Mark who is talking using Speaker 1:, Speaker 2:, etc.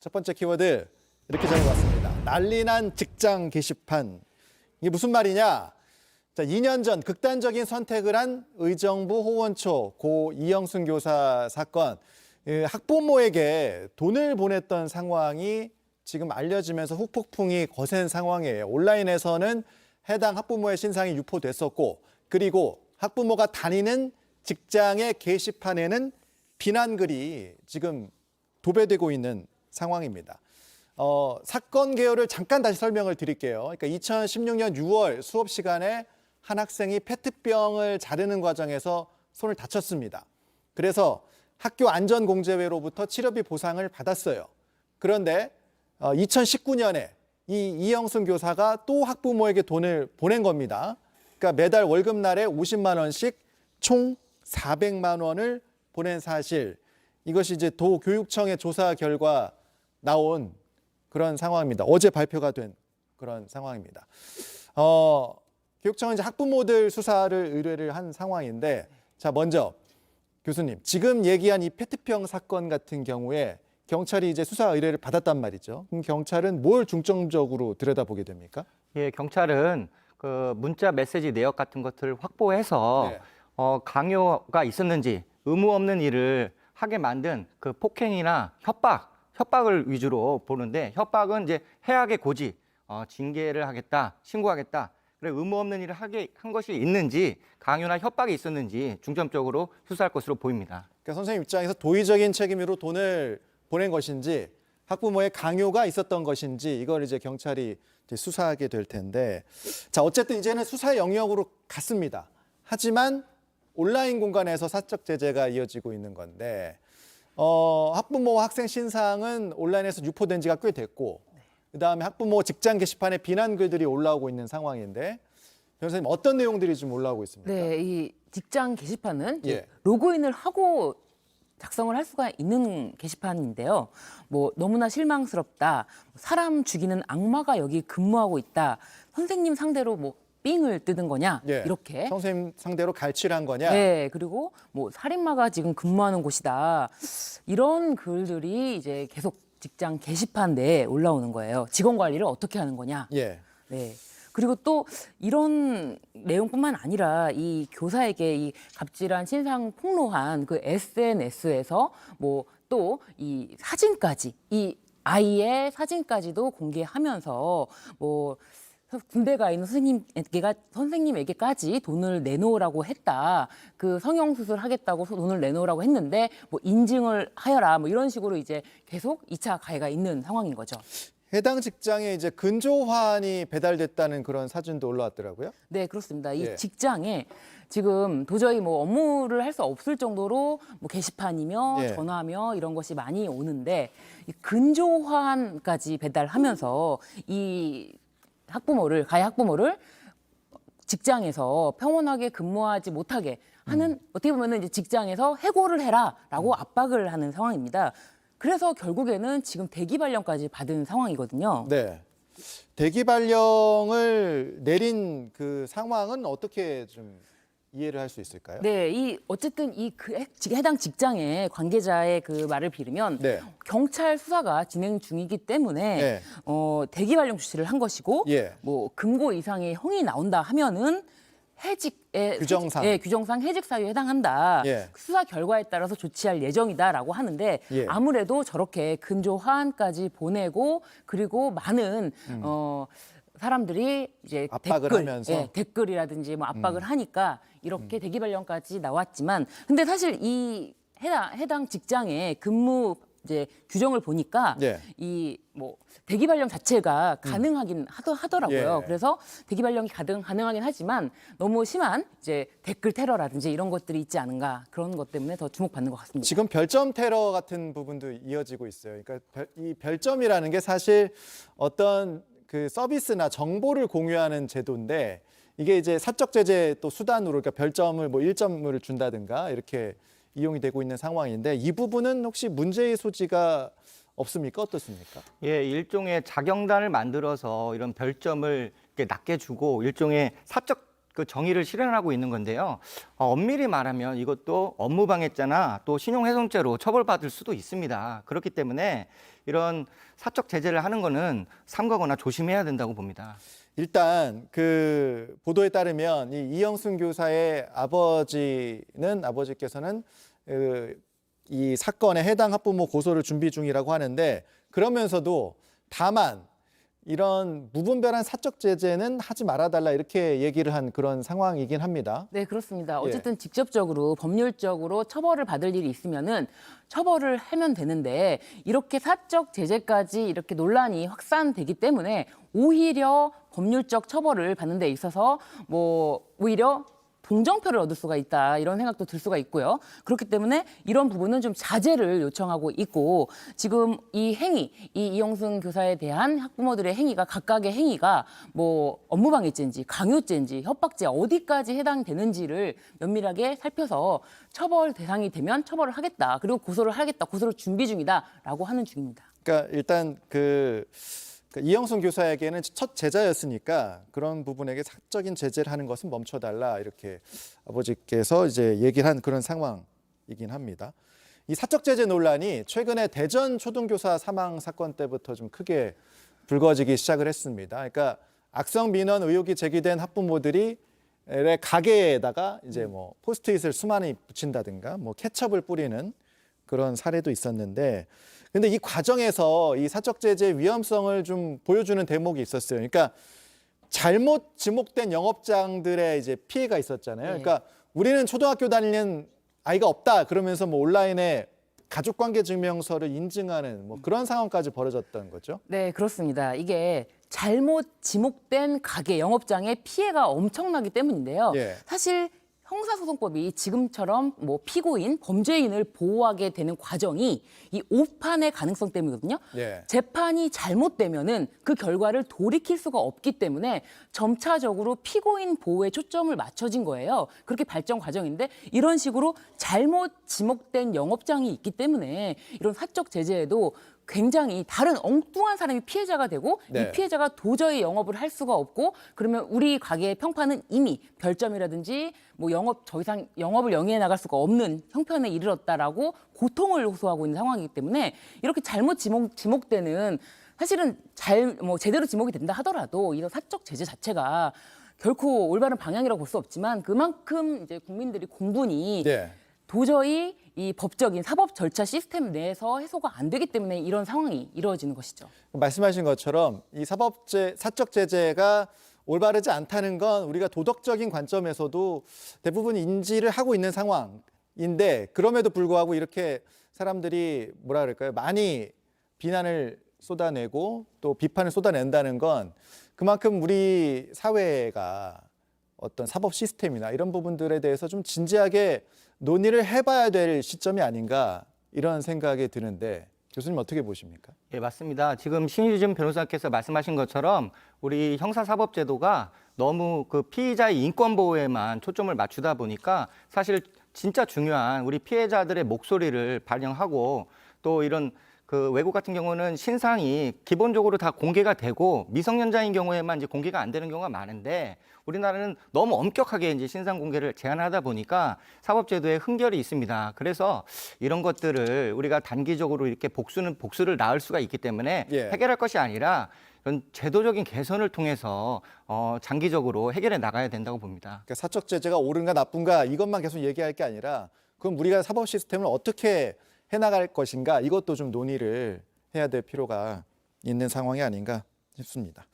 Speaker 1: 첫 번째 키워드 이렇게 정해봤습니다. 난리난 직장 게시판. 이게 무슨 말이냐? 자, 2년 전 극단적인 선택을 한 의정부 호원초 고 이영순 교사 사건. 학부모에게 돈을 보냈던 상황이 지금 알려지면서 후폭풍이 거센 상황이에요. 온라인에서는 해당 학부모의 신상이 유포됐었고, 그리고 학부모가 다니는 직장의 게시판에는 비난글이 지금 도배되고 있는 상황입니다. 사건 개요를 잠깐 다시 설명을 드릴게요. 그러니까 2016년 6월 수업 시간에 한 학생이 페트병을 자르는 과정에서 손을 다쳤습니다. 그래서 학교 안전공제회로부터 치료비 보상을 받았어요. 그런데 2019년에 이 이영순 교사가 또 학부모에게 돈을 보낸 겁니다. 그러니까 매달 월급날에 50만 원씩 총 400만 원을 보낸 사실. 이것이 이제 도교육청의 조사 결과 나온 그런 상황입니다. 어제 발표가 된 그런 상황입니다. 교육청은 이제 학부모들 수사를 의뢰를 한 상황인데, 자, 먼저 교수님, 지금 얘기한 이 페트병 사건 같은 경우에 경찰이 이제 수사 의뢰를 받았단 말이죠. 그럼 경찰은 뭘 중점적으로 들여다보게 됩니까?
Speaker 2: 예, 경찰은 그 문자 메시지 내역 같은 것들을 확보해서
Speaker 1: 네.
Speaker 2: 강요가 있었는지 의무 없는 일을 하게 만든 그 폭행이나 협박을 위주로 보는데, 협박은 이제 해악의 고지, 징계를 하겠다, 신고하겠다. 그래, 의무 없는 일을 하게 한 것이 있는지, 강요나 협박이 있었는지 중점적으로 수사할 것으로 보입니다.
Speaker 1: 그러니까 선생님 입장에서 도의적인 책임으로 돈을 보낸 것인지, 학부모의 강요가 있었던 것인지, 이걸 이제 경찰이 이제 수사하게 될 텐데, 자, 어쨌든 이제는 수사의 영역으로 갔습니다. 하지만 온라인 공간에서 사적 제재가 이어지고 있는 건데, 학부모와 학생 신상은 온라인에서 유포된 지가 꽤 됐고, 그다음에 학부모 직장 게시판에 비난 글들이 올라오고 있는 상황인데, 변호사님 어떤 내용들이 좀 올라오고 있습니까?
Speaker 3: 네, 이 직장 게시판은
Speaker 1: 예.
Speaker 3: 로그인을 하고 작성을 할 수가 있는 게시판인데요. 뭐 너무나 실망스럽다. 사람 죽이는 악마가 여기 근무하고 있다. 선생님 상대로 뭐 삥을 뜯은 거냐?
Speaker 1: 예.
Speaker 3: 이렇게.
Speaker 1: 선생님 상대로 갈취한 거냐?
Speaker 3: 네, 그리고 뭐 살인마가 지금 근무하는 곳이다. 이런 글들이 이제 계속 직장 게시판 내에 올라오는 거예요. 직원 관리를 어떻게 하는 거냐?
Speaker 1: 예.
Speaker 3: 네. 그리고 또 이런 내용뿐만 아니라 이 교사에게 이 갑질한 신상 폭로한 그 SNS에서 뭐 또 이 사진까지, 이 아이의 사진까지도 공개하면서 뭐 군대 가 있는 선생님에게까지 돈을 내놓으라고 했다. 그 성형수술 하겠다고 돈을 내놓으라고 했는데 뭐 인증을 하여라. 뭐 이런 식으로 이제 계속 2차 가해가 있는 상황인 거죠.
Speaker 1: 해당 직장에 이제 근조환이 배달됐다는 그런 사진도 올라왔더라고요.
Speaker 3: 네, 그렇습니다. 이
Speaker 1: 예.
Speaker 3: 직장에 지금 도저히 뭐 업무를 할 수 없을 정도로 뭐 게시판이며
Speaker 1: 예.
Speaker 3: 전화며 이런 것이 많이 오는데, 이 근조환까지 배달하면서 이 가해 학부모를 직장에서 평온하게 근무하지 못하게 하는, 어떻게 보면은 이제 직장에서 해고를 해라라고 압박을 하는 상황입니다. 그래서 결국에는 지금 대기 발령까지 받은 상황이거든요.
Speaker 1: 네. 대기 발령을 내린 그 상황은 어떻게 좀 이해를 할 수 있을까요?
Speaker 3: 네, 어쨌든 해당 직장의 관계자의 그 말을 빌으면,
Speaker 1: 네.
Speaker 3: 경찰 수사가 진행 중이기 때문에
Speaker 1: 네.
Speaker 3: 대기 발령 주시를 한 것이고,
Speaker 1: 예.
Speaker 3: 뭐 금고 이상의 형이 나온다 하면은
Speaker 1: 규정상.
Speaker 3: 규정상 해직 사유에 해당한다.
Speaker 1: 예.
Speaker 3: 수사 결과에 따라서 조치할 예정이다라고 하는데,
Speaker 1: 예.
Speaker 3: 아무래도 저렇게 근조화한까지 보내고, 그리고 많은 사람들이 이제
Speaker 1: 압박을 하면서?
Speaker 3: 댓글이라든지 뭐 압박을 하니까 이렇게 대기 발령까지 나왔지만, 근데 사실 이 해당 직장의 근무 이제 규정을 보니까
Speaker 1: 예.
Speaker 3: 이 뭐 대기 발령 자체가 가능하긴 하더라고요.
Speaker 1: 예.
Speaker 3: 그래서 대기 발령이 가능하긴 하지만 너무 심한 이제 댓글 테러라든지 이런 것들이 있지 않은가, 그런 것 때문에 더 주목받는 것 같습니다.
Speaker 1: 지금 별점 테러 같은 부분도 이어지고 있어요. 그러니까 이 별점이라는 게 사실 어떤 그 서비스나 정보를 공유하는 제도인데, 이게 이제 사적 제재 또 수단으로, 그러니까 별점을 뭐 1점을 준다든가 이렇게 이용이 되고 있는 상황인데, 이 부분은 혹시 문제의 소지가 없습니까? 어떻습니까?
Speaker 2: 예, 일종의 자경단을 만들어서 이런 별점을 이렇게 낮게 주고 일종의 사적 그 정의를 실현하고 있는 건데요. 엄밀히 말하면 이것도 업무방해죄나 또 신용훼손죄로 처벌받을 수도 있습니다. 그렇기 때문에 이런 사적 제재를 하는 거는 삼가거나 조심해야 된다고 봅니다.
Speaker 1: 일단 그 보도에 따르면 이 이영순 교사의 아버지께서는 이 사건에 해당 학부모 고소를 준비 중이라고 하는데, 그러면서도 다만 이런 무분별한 사적 제재는 하지 말아달라 이렇게 얘기를 한 그런 상황이긴 합니다.
Speaker 3: 네, 그렇습니다.
Speaker 1: 예.
Speaker 3: 어쨌든 직접적으로 법률적으로 처벌을 받을 일이 있으면은 처벌을 하면 되는데, 이렇게 사적 제재까지 이렇게 논란이 확산되기 때문에 오히려 법률적 처벌을 받는 데 있어서 뭐 오히려 동정표를 얻을 수가 있다, 이런 생각도 들 수가 있고요. 그렇기 때문에 이런 부분은 좀 자제를 요청하고 있고, 지금 이 행위, 이 이영순 교사에 대한 학부모들의 행위가, 각각의 행위가 뭐 업무방해죄인지 강요죄인지 협박죄 어디까지 해당되는지를 면밀하게 살펴서 처벌 대상이 되면 처벌을 하겠다, 그리고 고소를 하겠다, 고소를 준비 중이다라고 하는 중입니다.
Speaker 1: 그러니까 일단 이영순 교사에게는 첫 제자였으니까 그런 부분에게 사적인 제재를 하는 것은 멈춰달라, 이렇게 아버지께서 이제 얘기를 한 그런 상황이긴 합니다. 이 사적 제재 논란이 최근에 대전 초등교사 사망 사건 때부터 좀 크게 불거지기 시작을 했습니다. 그러니까 악성 민원 의혹이 제기된 학부모들이 가게에다가 이제 뭐 포스트잇을 수많이 붙인다든가 뭐 케첩을 뿌리는 그런 사례도 있었는데, 근데 이 과정에서 이 사적 제재의 위험성을 좀 보여주는 대목이 있었어요. 그러니까 잘못 지목된 영업장들의 이제 피해가 있었잖아요.
Speaker 3: 네.
Speaker 1: 그러니까 우리는 초등학교 다니는 아이가 없다 그러면서 뭐 온라인에 가족관계 증명서를 인증하는 뭐 그런 상황까지 벌어졌던 거죠.
Speaker 3: 네, 그렇습니다. 이게 잘못 지목된 가게, 영업장에 피해가 엄청나기 때문인데요.
Speaker 1: 예.
Speaker 3: 사실 형사소송법이 지금처럼 뭐 피고인, 범죄인을 보호하게 되는 과정이 이 오판의 가능성 때문이거든요.
Speaker 1: 예.
Speaker 3: 재판이 잘못되면은 그 결과를 돌이킬 수가 없기 때문에 점차적으로 피고인 보호에 초점을 맞춰진 거예요. 그렇게 발전 과정인데, 이런 식으로 잘못 지목된 영업장이 있기 때문에 이런 사적 제재에도 굉장히 다른 엉뚱한 사람이 피해자가 되고,
Speaker 1: 네.
Speaker 3: 이 피해자가 도저히 영업을 할 수가 없고, 그러면 우리 가게의 평판은 이미 별점이라든지 뭐 더 이상 영업을 영위해 나갈 수가 없는 형편에 이르렀다라고 고통을 호소하고 있는 상황이기 때문에, 이렇게 잘못 지목되는, 사실은 제대로 지목이 된다 하더라도 이런 사적 제재 자체가 결코 올바른 방향이라고 볼 수 없지만, 그만큼 이제 국민들이 공분이
Speaker 1: 예.
Speaker 3: 도저히 이 법적인 사법 절차 시스템 내에서 해소가 안 되기 때문에 이런 상황이 이루어지는 것이죠.
Speaker 1: 말씀하신 것처럼 이 사적 제재가 올바르지 않다는 건 우리가 도덕적인 관점에서도 대부분 인지를 하고 있는 상황인데, 그럼에도 불구하고 이렇게 사람들이 뭐라 그럴까요? 많이 비난을 쏟아내고 또 비판을 쏟아낸다는 건 그만큼 우리 사회가 어떤 사법 시스템이나 이런 부분들에 대해서 좀 진지하게 논의를 해봐야 될 시점이 아닌가, 이런 생각이 드는데 교수님 어떻게 보십니까?
Speaker 2: 예, 맞습니다. 지금 신유진 변호사께서 말씀하신 것처럼 우리 형사사법제도가 너무 그 피의자의 인권 보호에만 초점을 맞추다 보니까 사실 진짜 중요한 우리 피해자들의 목소리를 반영하고, 또 이런 그 외국 같은 경우는 신상이 기본적으로 다 공개가 되고 미성년자인 경우에만 이제 공개가 안 되는 경우가 많은데, 우리나라는 너무 엄격하게 이제 신상 공개를 제한하다 보니까 사법제도에 흥결이 있습니다. 그래서 이런 것들을 우리가 단기적으로 이렇게 복수를 낳을 수가 있기 때문에
Speaker 1: 예.
Speaker 2: 해결할 것이 아니라 이런 제도적인 개선을 통해서 장기적으로 해결해 나가야 된다고 봅니다.
Speaker 1: 그러니까 사적 제재가 옳은가 나쁜가 이것만 계속 얘기할 게 아니라, 그럼 우리가 사법 시스템을 어떻게 해나갈 것인가, 이것도 좀 논의를 해야 될 필요가 있는 상황이 아닌가 싶습니다.